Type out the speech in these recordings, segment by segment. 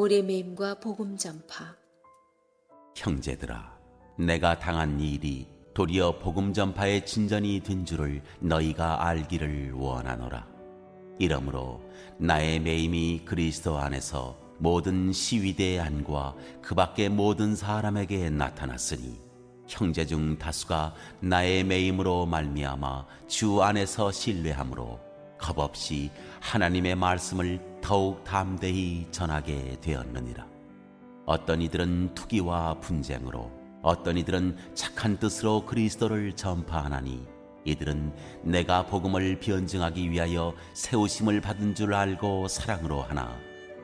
오래 매임과 복음 전파. 형제들아, 내가 당한 이 일이 도리어 복음 전파의 진전이 된 줄을 너희가 알기를 원하노라. 이러므로 나의 매임이 그리스도 안에서 모든 시위대의 안과 그 밖의 모든 사람에게 나타났으니 형제 중 다수가 나의 매임으로 말미암아 주 안에서 신뢰함으로 겁없이 하나님의 말씀을 더욱 담대히 전하게 되었느니라. 어떤 이들은 투기와 분쟁으로, 어떤 이들은 착한 뜻으로 그리스도를 전파하나니 이들은 내가 복음을 변증하기 위하여 세우심을 받은 줄 알고 사랑으로 하나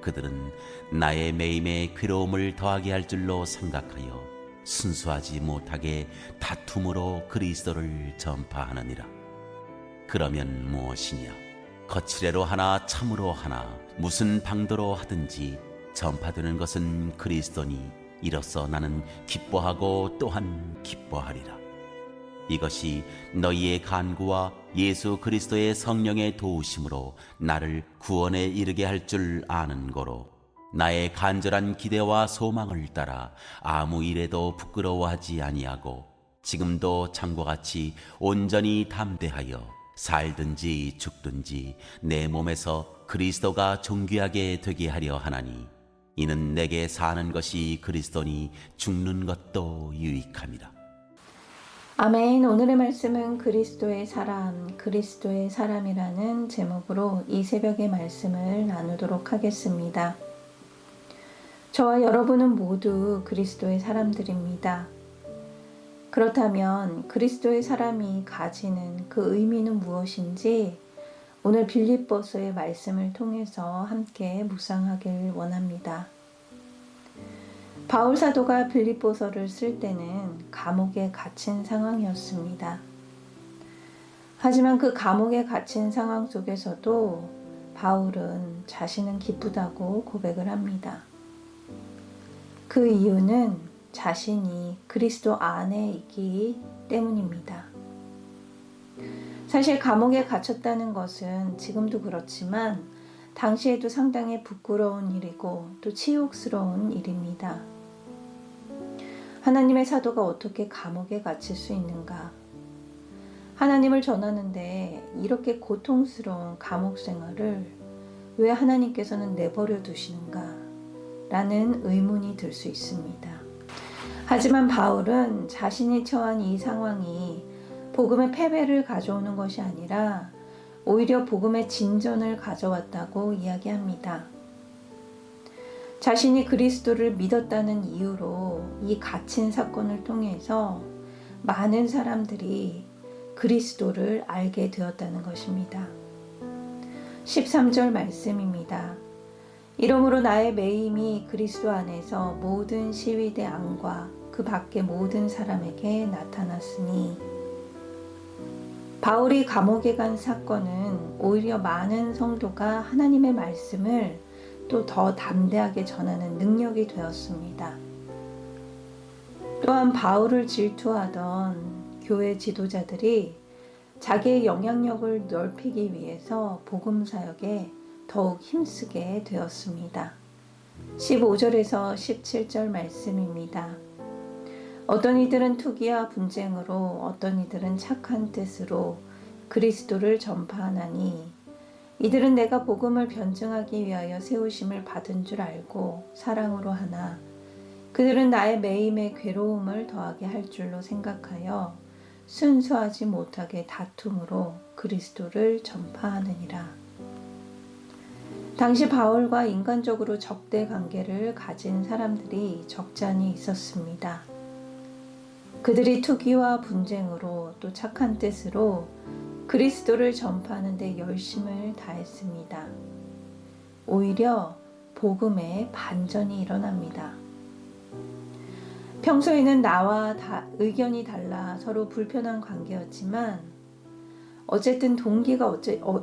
그들은 나의 매임에 괴로움을 더하게 할 줄로 생각하여 순수하지 못하게 다툼으로 그리스도를 전파하느니라. 그러면 무엇이냐? 거칠애로 하나 참으로 하나 무슨 방도로 하든지 전파되는 것은 그리스도니 이로써 나는 기뻐하고 또한 기뻐하리라. 이것이 너희의 간구와 예수 그리스도의 성령의 도우심으로 나를 구원에 이르게 할 줄 아는 거로 나의 간절한 기대와 소망을 따라 아무 일에도 부끄러워하지 아니하고 지금도 창과 같이 온전히 담대하여 살든지 죽든지 내 몸에서 그리스도가 존귀하게 되게 하려 하나니 이는 내게 사는 것이 그리스도니 죽는 것도 유익함이라. 아멘. 오늘의 말씀은 그리스도의 사람, 그리스도의 사람이라는 제목으로 이 새벽의 말씀을 나누도록 하겠습니다. 저와 여러분은 모두 그리스도의 사람들입니다. 그렇다면 그리스도의 사람이 가지는 그 의미는 무엇인지 오늘 빌립보서의 말씀을 통해서 함께 묵상하길 원합니다. 바울 사도가 빌립보서를 쓸 때는 감옥에 갇힌 상황이었습니다. 하지만 그 감옥에 갇힌 상황 속에서도 바울은 자신은 기쁘다고 고백을 합니다. 그 이유는 자신이 그리스도 안에 있기 때문입니다. 사실 감옥에 갇혔다는 것은 지금도 그렇지만 당시에도 상당히 부끄러운 일이고 또 치욕스러운 일입니다. 하나님의 사도가 어떻게 감옥에 갇힐 수 있는가? 하나님을 전하는데 이렇게 고통스러운 감옥 생활을 왜 하나님께서는 내버려 두시는가? 라는 의문이 들 수 있습니다. 하지만 바울은 자신이 처한 이 상황이 복음의 패배를 가져오는 것이 아니라 오히려 복음의 진전을 가져왔다고 이야기합니다. 자신이 그리스도를 믿었다는 이유로 이 갇힌 사건을 통해서 많은 사람들이 그리스도를 알게 되었다는 것입니다. 13절 말씀입니다. 이러므로 나의 매임이 그리스도 안에서 모든 시위대 안과 그 밖의 모든 사람에게 나타났으니 바울이 감옥에 간 사건은 오히려 많은 성도가 하나님의 말씀을 또 더 담대하게 전하는 능력이 되었습니다. 또한 바울을 질투하던 교회 지도자들이 자기의 영향력을 넓히기 위해서 복음 사역에 더욱 힘쓰게 되었습니다. 15절에서 17절 말씀입니다. 어떤 이들은 투기와 분쟁으로 어떤 이들은 착한 뜻으로 그리스도를 전파하나니 이들은 내가 복음을 변증하기 위하여 세우심을 받은 줄 알고 사랑으로 하나 그들은 나의 매임에 괴로움을 더하게 할 줄로 생각하여 순수하지 못하게 다툼으로 그리스도를 전파하느니라. 당시 바울과 인간적으로 적대 관계를 가진 사람들이 적잖이 있었습니다. 그들이 투기와 분쟁으로 또 착한 뜻으로 그리스도를 전파하는 데 열심을 다했습니다. 오히려 복음에 반전이 일어납니다. 평소에는 나와 의견이 달라 서로 불편한 관계였지만 어쨌든 동기가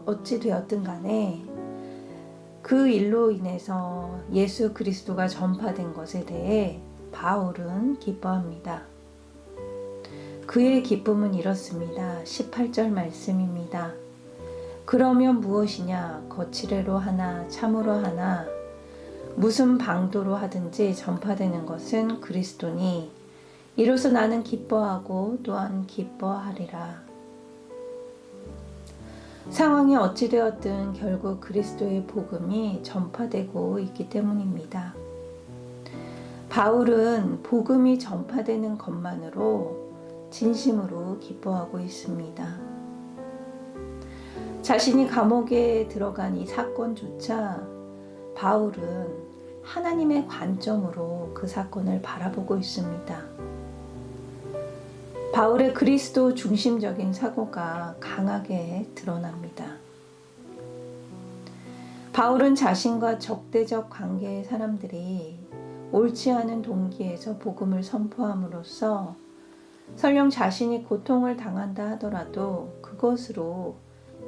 어찌 되었든 간에 그 일로 인해서 예수 그리스도가 전파된 것에 대해 바울은 기뻐합니다. 그의 기쁨은 이렇습니다. 18절 말씀입니다. 그러면 무엇이냐? 거칠애로 하나 참으로 하나 무슨 방도로 하든지 전파되는 것은 그리스도니 이로써 나는 기뻐하고 또한 기뻐하리라. 상황이 어찌되었든 결국 그리스도의 복음이 전파되고 있기 때문입니다. 바울은 복음이 전파되는 것만으로 진심으로 기뻐하고 있습니다. 자신이 감옥에 들어간 이 사건조차 바울은 하나님의 관점으로 그 사건을 바라보고 있습니다. 바울의 그리스도 중심적인 사고가 강하게 드러납니다. 바울은 자신과 적대적 관계의 사람들이 옳지 않은 동기에서 복음을 선포함으로써 설령 자신이 고통을 당한다 하더라도 그것으로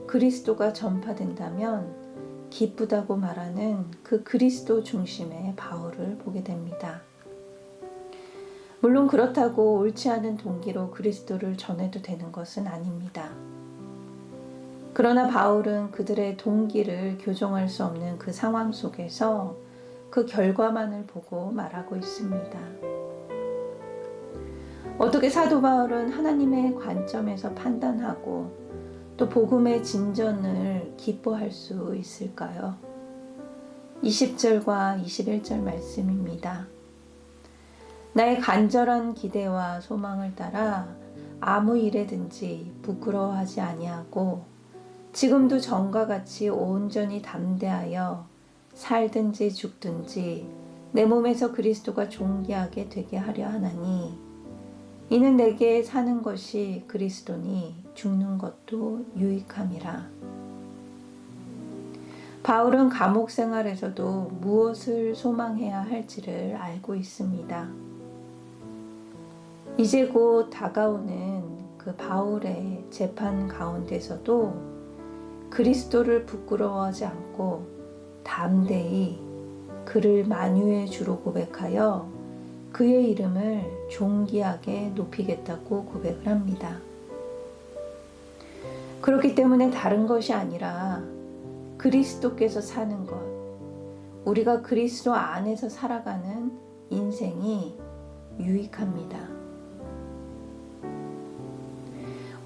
그리스도가 전파된다면 기쁘다고 말하는 그 그리스도 중심의 바울을 보게 됩니다. 물론 그렇다고 옳지 않은 동기로 그리스도를 전해도 되는 것은 아닙니다. 그러나 바울은 그들의 동기를 교정할 수 없는 그 상황 속에서 그 결과만을 보고 말하고 있습니다. 어떻게 사도 바울은 하나님의 관점에서 판단하고 또 복음의 진전을 기뻐할 수 있을까요? 20절과 21절 말씀입니다. 나의 간절한 기대와 소망을 따라 아무 일에든지 부끄러워하지 아니하고 지금도 전과 같이 온전히 담대하여 살든지 죽든지 내 몸에서 그리스도가 존귀하게 되게 하려 하나니 이는 내게 사는 것이 그리스도니 죽는 것도 유익함이라. 바울은 감옥 생활에서도 무엇을 소망해야 할지를 알고 있습니다. 이제 곧 다가오는 그 바울의 재판 가운데서도 그리스도를 부끄러워하지 않고 담대히 그를 만유의 주로 고백하여 그의 이름을 존귀하게 높이겠다고 고백을 합니다. 그렇기 때문에 다른 것이 아니라 그리스도께서 사는 것, 우리가 그리스도 안에서 살아가는 인생이 유익합니다.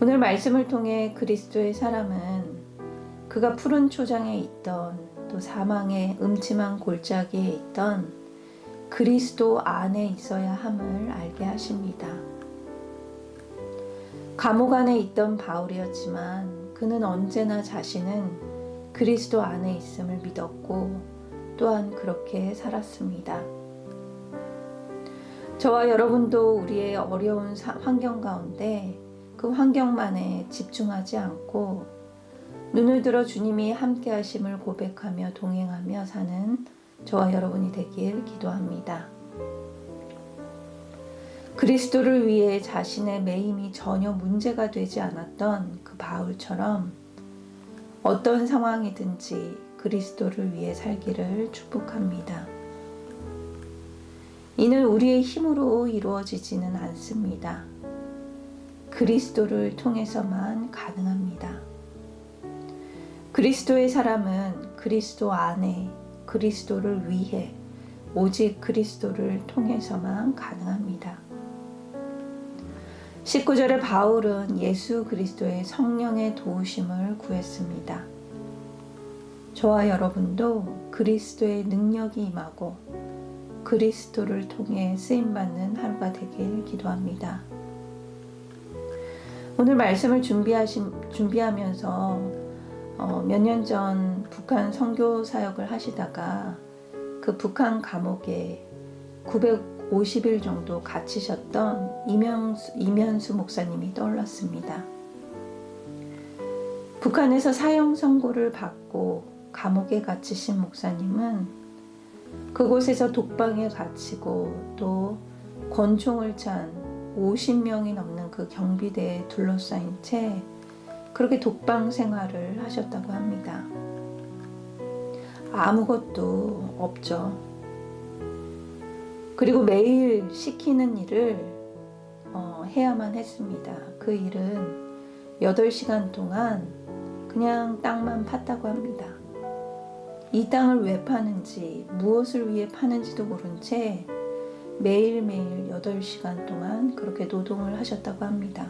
오늘 말씀을 통해 그리스도의 사람은 그가 푸른 초장에 있던 또 사망의 음침한 골짜기에 있던 그리스도 안에 있어야 함을 알게 하십니다. 감옥 안에 있던 바울이었지만 그는 언제나 자신은 그리스도 안에 있음을 믿었고 또한 그렇게 살았습니다. 저와 여러분도 우리의 어려운 환경 가운데 그 환경만에 집중하지 않고 눈을 들어 주님이 함께 하심을 고백하며 동행하며 사는 저와 여러분이 되길 기도합니다. 그리스도를 위해 자신의 매임이 전혀 문제가 되지 않았던 그 바울처럼 어떤 상황이든지 그리스도를 위해 살기를 축복합니다. 이는 우리의 힘으로 이루어지지는 않습니다. 그리스도를 통해서만 가능합니다. 그리스도의 사람은 그리스도 안에 그리스도를 위해 오직 그리스도를 통해서만 가능합니다. 19절에 바울은 예수 그리스도의 성령의 도우심을 구했습니다. 저와 여러분도 그리스도의 능력이 임하고 그리스도를 통해 쓰임받는 하루가 되길 기도합니다. 오늘 말씀을 준비하면서 몇 년 전 북한 선교 사역을 하시다가 그 북한 감옥에 950일 정도 갇히셨던 이면수 목사님이 떠올랐습니다. 북한에서 사형 선고를 받고 감옥에 갇히신 목사님은 그곳에서 독방에 갇히고 또 권총을 찬 50명이 넘는 그 경비대에 둘러싸인 채 그렇게 독방 생활을 하셨다고 합니다. 아무것도 없죠. 그리고 매일 시키는 일을 해야만 했습니다. 그 일은 8시간 동안 그냥 땅만 팠다고 합니다. 이 땅을 왜 파는지, 무엇을 위해 파는지도 모른 채 매일매일 8시간 동안 그렇게 노동을 하셨다고 합니다.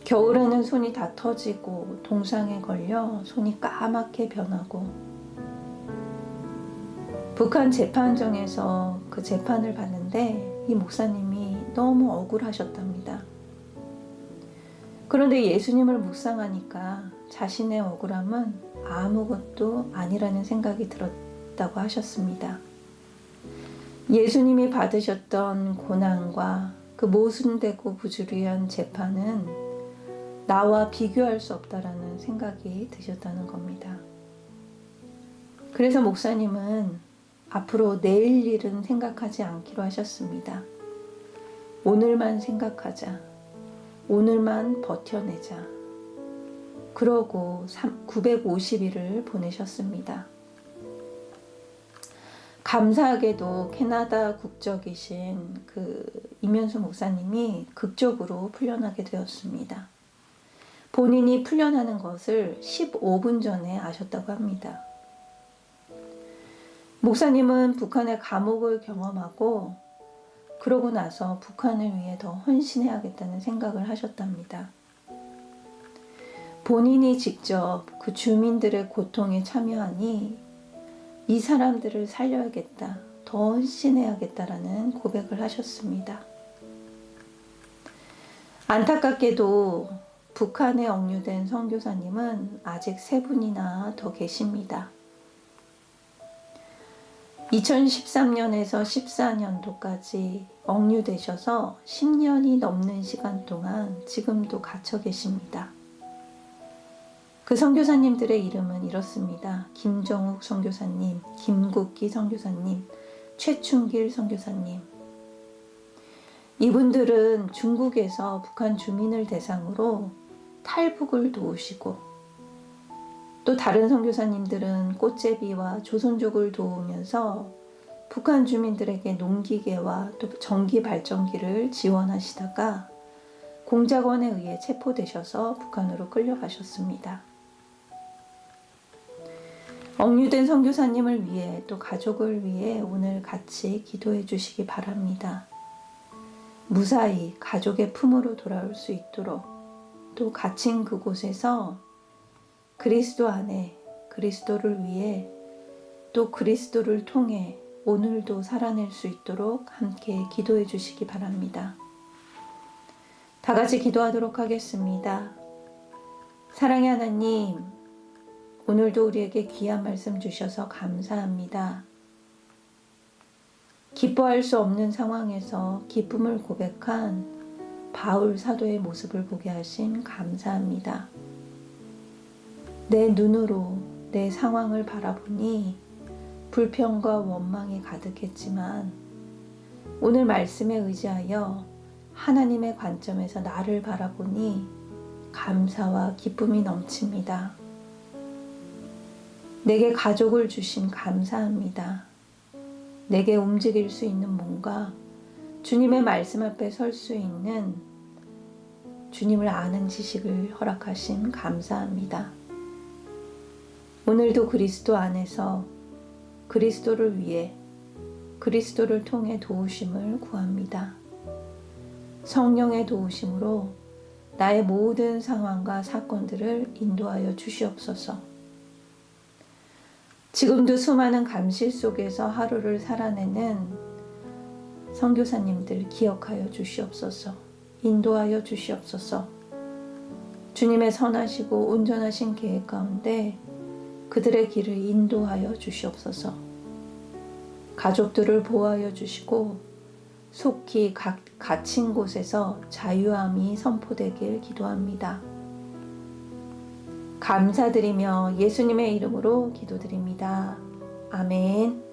겨울에는 손이 다 터지고 동상에 걸려 손이 까맣게 변하고, 북한 재판정에서 그 재판을 봤는데 이 목사님이 너무 억울하셨답니다. 그런데 예수님을 묵상하니까 자신의 억울함은 아무것도 아니라는 생각이 들었다고 하셨습니다. 예수님이 받으셨던 고난과 그 모순되고 부주의한 재판은 나와 비교할 수 없다라는 생각이 드셨다는 겁니다. 그래서 목사님은 앞으로 내일 일은 생각하지 않기로 하셨습니다. 오늘만 생각하자. 오늘만 버텨내자. 그러고 950일을 보내셨습니다. 감사하게도 캐나다 국적이신 그 이면수 목사님이 극적으로 풀려나게 되었습니다. 본인이 풀려나는 것을 15분 전에 아셨다고 합니다. 목사님은 북한의 감옥을 경험하고 그러고 나서 북한을 위해 더 헌신해야겠다는 생각을 하셨답니다. 본인이 직접 그 주민들의 고통에 참여하니 이 사람들을 살려야겠다, 더 헌신해야겠다라는 고백을 하셨습니다. 안타깝게도 북한에 억류된 선교사님은 아직 3분이나 더 계십니다. 2013년에서 14년도까지 억류되셔서 10년이 넘는 시간 동안 지금도 갇혀 계십니다. 그 선교사님들의 이름은 이렇습니다. 김정욱 선교사님, 김국기 선교사님, 최충길 선교사님. 이분들은 중국에서 북한 주민을 대상으로 탈북을 도우시고, 또 다른 선교사님들은 꽃제비와 조선족을 도우면서 북한 주민들에게 농기계와 또 전기 발전기를 지원하시다가 공작원에 의해 체포되셔서 북한으로 끌려가셨습니다. 억류된 선교사님을 위해 또 가족을 위해 오늘 같이 기도해 주시기 바랍니다. 무사히 가족의 품으로 돌아올 수 있도록, 또 갇힌 그곳에서 그리스도 안에 그리스도를 위해 또 그리스도를 통해 오늘도 살아낼 수 있도록 함께 기도해 주시기 바랍니다. 다 같이 기도하도록 하겠습니다. 사랑의 하나님, 오늘도 우리에게 귀한 말씀 주셔서 감사합니다. 기뻐할 수 없는 상황에서 기쁨을 고백한 바울 사도의 모습을 보게 하신 감사합니다. 내 눈으로 내 상황을 바라보니 불평과 원망이 가득했지만 오늘 말씀에 의지하여 하나님의 관점에서 나를 바라보니 감사와 기쁨이 넘칩니다. 내게 가족을 주신 감사합니다. 내게 움직일 수 있는 몸과 주님의 말씀 앞에 설 수 있는 주님을 아는 지식을 허락하심 감사합니다. 오늘도 그리스도 안에서 그리스도를 위해 그리스도를 통해 도우심을 구합니다. 성령의 도우심으로 나의 모든 상황과 사건들을 인도하여 주시옵소서. 지금도 수많은 감실 속에서 하루를 살아내는 선교사님들 기억하여 주시옵소서. 인도하여 주시옵소서. 주님의 선하시고 온전하신 계획 가운데 그들의 길을 인도하여 주시옵소서. 가족들을 보호하여 주시고 속히 갇힌 곳에서 자유함이 선포되길 기도합니다. 감사드리며 예수님의 이름으로 기도드립니다. 아멘.